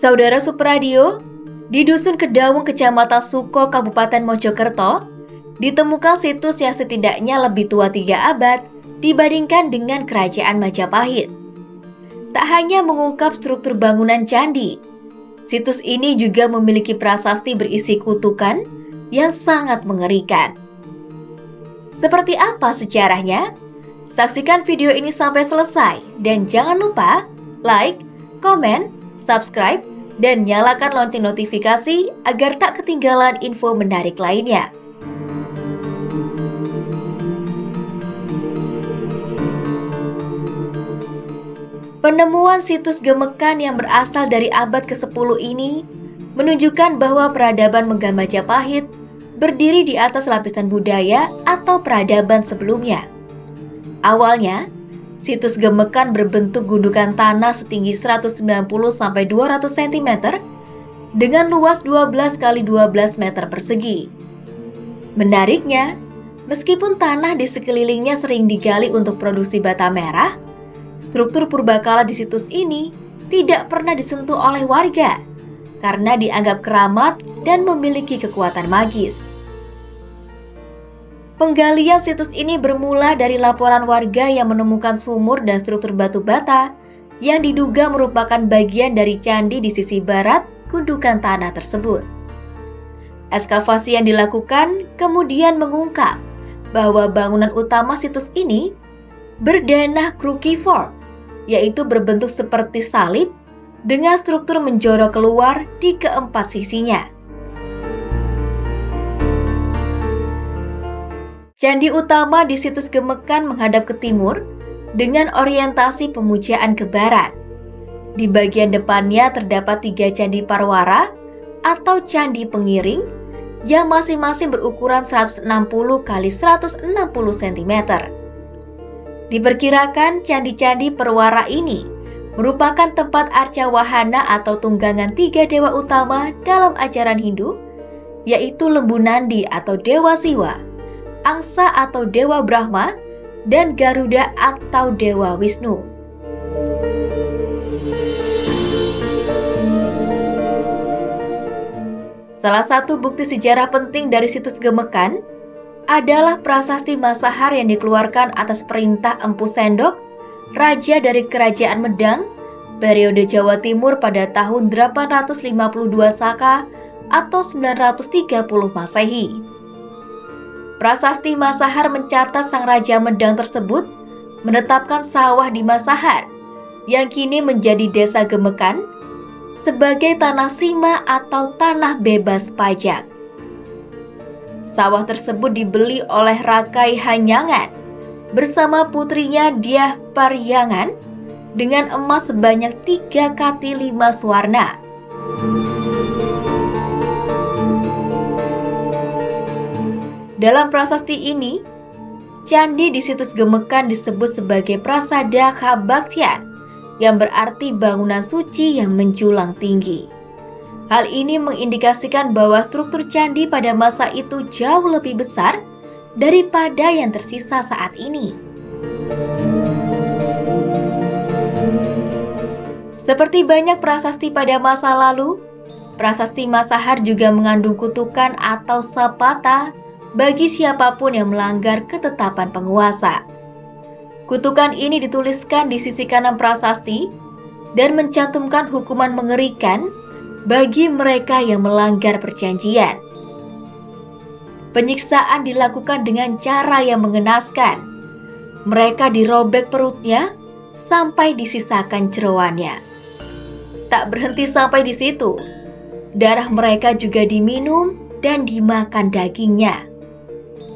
Saudara Supradio, di Dusun Kedawung, Kecamatan Suko, Kabupaten Mojokerto, ditemukan situs yang setidaknya lebih tua 3 abad dibandingkan dengan Kerajaan Majapahit. Tak hanya mengungkap struktur bangunan candi, situs ini juga memiliki prasasti berisi kutukan yang sangat mengerikan. Seperti apa sejarahnya? Saksikan video ini sampai selesai dan jangan lupa like, komen, subscribe, dan nyalakan lonceng notifikasi agar tak ketinggalan info menarik lainnya. Penemuan situs Gemekan yang berasal dari abad ke-10 ini menunjukkan bahwa peradaban Megah Majapahit berdiri di atas lapisan budaya atau peradaban sebelumnya. Awalnya, situs Gemekan berbentuk gundukan tanah setinggi 190-200 cm dengan luas 12 x 12 meter persegi. Menariknya, meskipun tanah di sekelilingnya sering digali untuk produksi bata merah, struktur purbakala di situs ini tidak pernah disentuh oleh warga karena dianggap keramat dan memiliki kekuatan magis. Penggalian situs ini bermula dari laporan warga yang menemukan sumur dan struktur batu bata yang diduga merupakan bagian dari candi di sisi barat gundukan tanah tersebut. Ekskavasi yang dilakukan kemudian mengungkap bahwa bangunan utama situs ini berdanah cruciform, yaitu berbentuk seperti salib dengan struktur menjorok keluar di keempat sisinya. Candi utama di situs Gemekan menghadap ke timur dengan orientasi pemujaan ke barat. Di bagian depannya terdapat 3 candi parwara atau candi pengiring yang masing-masing berukuran 160 x 160 cm. Diperkirakan candi-candi parwara ini merupakan tempat arca wahana atau tunggangan 3 dewa utama dalam ajaran Hindu, yaitu Lembu Nandi atau Dewa Siwa, Angsa atau Dewa Brahma, dan Garuda atau Dewa Wisnu. Salah satu bukti sejarah penting dari situs Gemekan adalah prasasti Masahar yang dikeluarkan atas perintah Empu Sendok, raja dari Kerajaan Medang, periode Jawa Timur pada tahun 852 Saka atau 930 Masehi. Prasasti Masahar mencatat sang Raja Medang tersebut menetapkan sawah di Masahar, yang kini menjadi Desa Gemekan, sebagai tanah sima atau tanah bebas pajak. Sawah tersebut dibeli oleh Rakai Hanyangan bersama putrinya Dyah Paryangan dengan emas sebanyak 3 kati 5 swarna. Dalam prasasti ini, candi di situs Gemekan disebut sebagai Prasada Kabaktian, yang berarti bangunan suci yang menjulang tinggi. Hal ini mengindikasikan bahwa struktur candi pada masa itu jauh lebih besar daripada yang tersisa saat ini. Seperti banyak prasasti pada masa lalu, prasasti Masahar juga mengandung kutukan atau sapata bagi siapapun yang melanggar ketetapan penguasa. Kutukan ini dituliskan di sisi kanan prasasti dan mencantumkan hukuman mengerikan bagi mereka yang melanggar perjanjian. Penyiksaan dilakukan dengan cara yang mengenaskan. Mereka dirobek perutnya sampai disisakan jeroannya. Tak berhenti sampai di situ, darah mereka juga diminum dan dimakan dagingnya.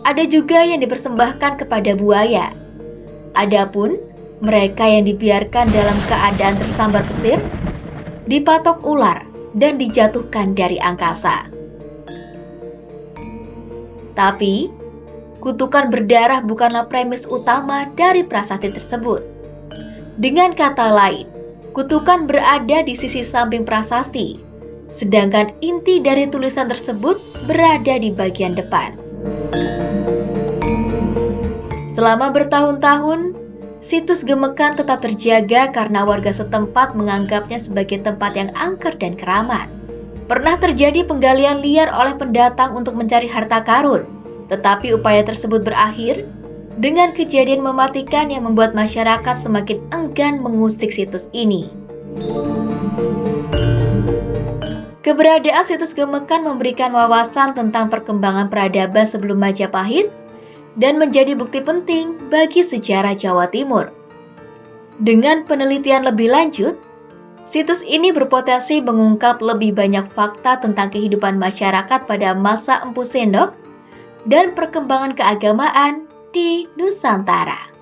Ada juga yang dipersembahkan kepada buaya. Adapun mereka yang dibiarkan dalam keadaan tersambar petir, dipatok ular dan dijatuhkan dari angkasa. Tapi, kutukan berdarah bukanlah premis utama dari prasasti tersebut. Dengan kata lain, kutukan berada di sisi samping prasasti, sedangkan inti dari tulisan tersebut berada di bagian depan. Selama bertahun-tahun, situs Gemekan tetap terjaga karena warga setempat menganggapnya sebagai tempat yang angker dan keramat. Pernah terjadi penggalian liar oleh pendatang untuk mencari harta karun, tetapi upaya tersebut berakhir dengan kejadian mematikan yang membuat masyarakat semakin enggan mengusik situs ini. Keberadaan situs Gemekan memberikan wawasan tentang perkembangan peradaban sebelum Majapahit dan menjadi bukti penting bagi sejarah Jawa Timur. Dengan penelitian lebih lanjut, situs ini berpotensi mengungkap lebih banyak fakta tentang kehidupan masyarakat pada masa Empu Sendok dan perkembangan keagamaan di Nusantara.